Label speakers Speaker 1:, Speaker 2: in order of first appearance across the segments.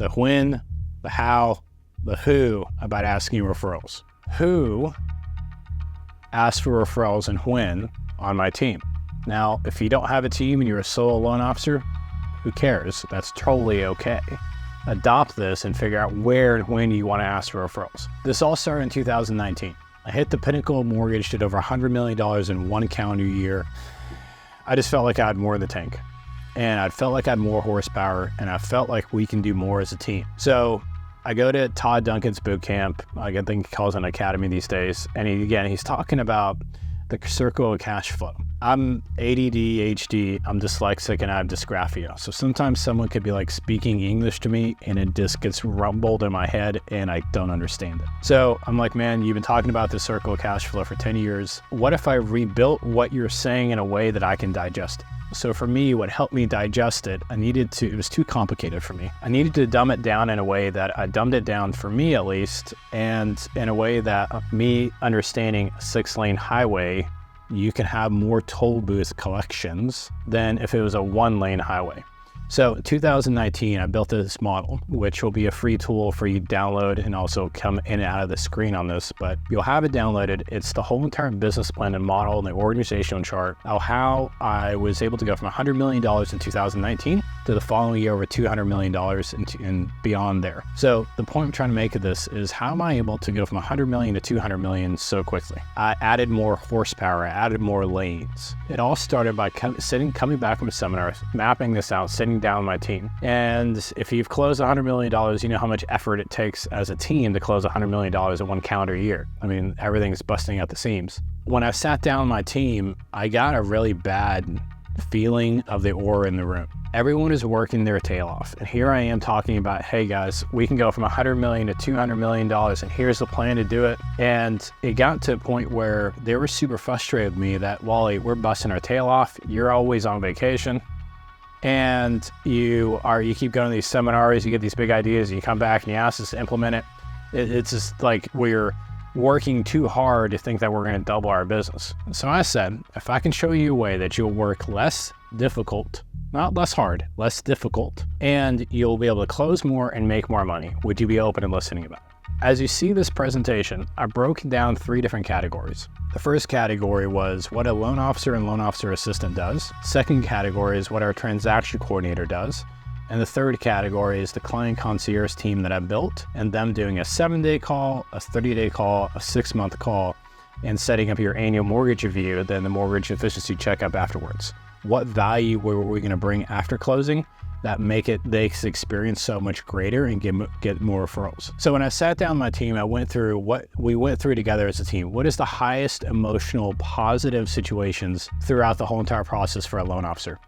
Speaker 1: the when, the how, the who about asking referrals. Who asks for referrals and when on my team? Now, if you don't have a team and you're a solo loan officer, who cares? That's totally okay. Adopt this and figure out where and when you want to ask for referrals. This all started in 2019. I hit the pinnacle of mortgage, did over $100 million in one calendar year. I just felt like I had more in the tank, and I felt like I had more horsepower, and I felt like we can do more as a team. So I go to Todd Duncan's boot camp. I think he calls it an academy these days. And he's talking about the circle of cash flow. I'm ADD, HD, I'm dyslexic, and I have dysgraphia. So sometimes someone could be like speaking English to me and it just gets rumbled in my head and I don't understand it. So I'm like, man, you've been talking about the circle of cash flow for 10 years. What if I rebuilt what you're saying in a way that I can digest it? So for me, what helped me digest it, it was too complicated for me. I needed to dumb it down in a way that I dumbed it down for me at least, and in a way that me understanding a 6-lane highway, you can have more toll booth collections than if it was a 1-lane highway. So in 2019, I built this model, which will be a free tool for you to download and also come in and out of the screen on this, but you'll have it downloaded. It's the whole entire business plan and model and the organizational chart of how I was able to go from $100 million in 2019 to the following year over $200 million and beyond there. So the point I'm trying to make of this is, how am I able to go from 100 million to 200 million so quickly? I added more horsepower, I added more lanes. It all started by coming back from a seminar, mapping this out, sitting down with my team. And if you've closed $100 million, you know how much effort it takes as a team to close $100 million in one calendar year. I mean, everything's busting out the seams. When I sat down with my team, I got a really bad feeling of the aura in the room. Everyone is working their tail off. And here I am talking about, hey guys, we can go from 100 million to $200 million, and here's the plan to do it. And it got to a point where they were super frustrated with me that, Wally, we're busting our tail off. You're always on vacation. And you keep going to these seminars, you get these big ideas, and you come back and you ask us to implement it. It's just like we're working too hard to think that we're going to double our business. So I said, if I can show you a way that you'll work less difficult, not less hard, less difficult, and you'll be able to close more and make more money, would you be open and listening about it? As you see this presentation, I broke down 3 different categories. The first category was what a loan officer and loan officer assistant does. Second category is what our transaction coordinator does. And the third category is the client concierge team that I built, and them doing a 7-day call, a 30-day call, a 6-month call, and setting up your annual mortgage review, then the mortgage efficiency checkup afterwards. What value were we going to bring after closing that makes the experience so much greater and get more referrals? So when I sat down with my team, I went through what we went through together as a team. What is the highest emotional positive situations throughout the whole entire process for a loan officer?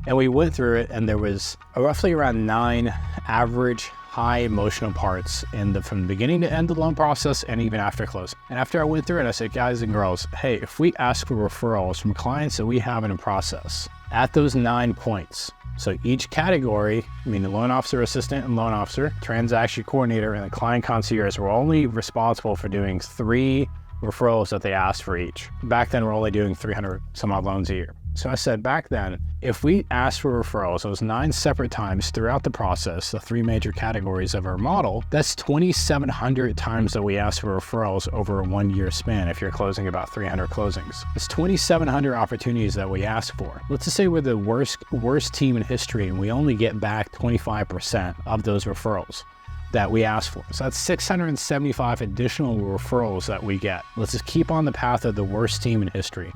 Speaker 1: And we went through it, and there was roughly around 9 average high emotional parts from the beginning to end of the loan process and even after close. And after I went through it, I said, guys and girls, hey, if we ask for referrals from clients that we have in a process at those 9 points, so each category, I mean the loan officer assistant and loan officer, transaction coordinator, and the client concierge were only responsible for doing 3 referrals that they asked for each. Back then, we're only doing 300 some odd loans a year. So I said back then, if we asked for referrals those 9 separate times throughout the process, the 3 major categories of our model, that's 2,700 times that we asked for referrals over a 1-year span if you're closing about 300 closings. It's 2,700 opportunities that we ask for. Let's just say we're the worst team in history and we only get back 25% of those referrals that we asked for. So that's 675 additional referrals that we get. Let's just keep on the path of the worst team in history.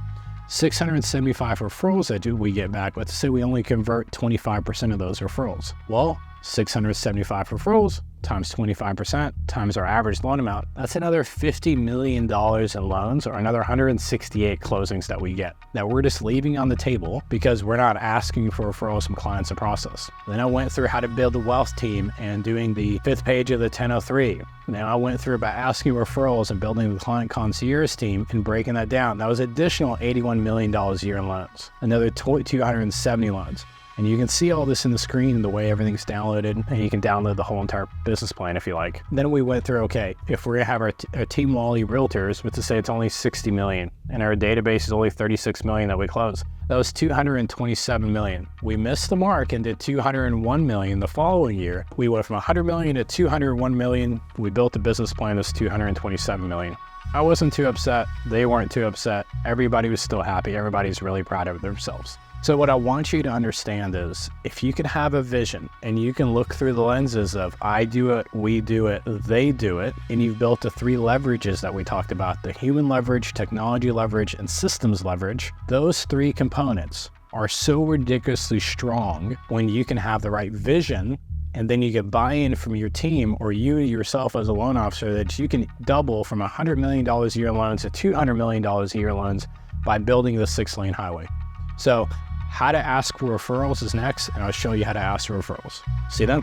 Speaker 1: 675 referrals that we get back. Let's say we only convert 25% of those referrals. Well, 675 referrals times 25% times our average loan amount, that's another $50 million in loans, or another 168 closings that we get that we're just leaving on the table because we're not asking for referrals from clients to process. Then I went through how to build a wealth team and doing the 5th page of the 1003. Then I went through about asking referrals and building the client concierge team and breaking that down. That was additional $81 million a year in loans, another 270 loans. And you can see all this in the screen, the way everything's downloaded, and you can download the whole entire business plan if you like. Then we went through, okay, if we're gonna have our team Wally realtors, but to say it's only 60 million, and our database is only 36 million that we close. That was 227 million. We missed the mark and did 201 million the following year. We went from 100 million to 201 million. We built a business plan that's 227 million. I wasn't too upset. They weren't too upset. Everybody was still happy. Everybody's really proud of themselves. So what I want you to understand is, if you can have a vision and you can look through the lenses of I do it, we do it, they do it, and you've built the 3 leverages that we talked about, the human leverage, technology leverage, and systems leverage, those 3 components are so ridiculously strong when you can have the right vision, and then you get buy-in from your team or you yourself as a loan officer that you can double from $100 million a year loans to $200 million a year loans by building the 6-lane highway. So how to ask for referrals is next, and I'll show you how to ask for referrals. See you then.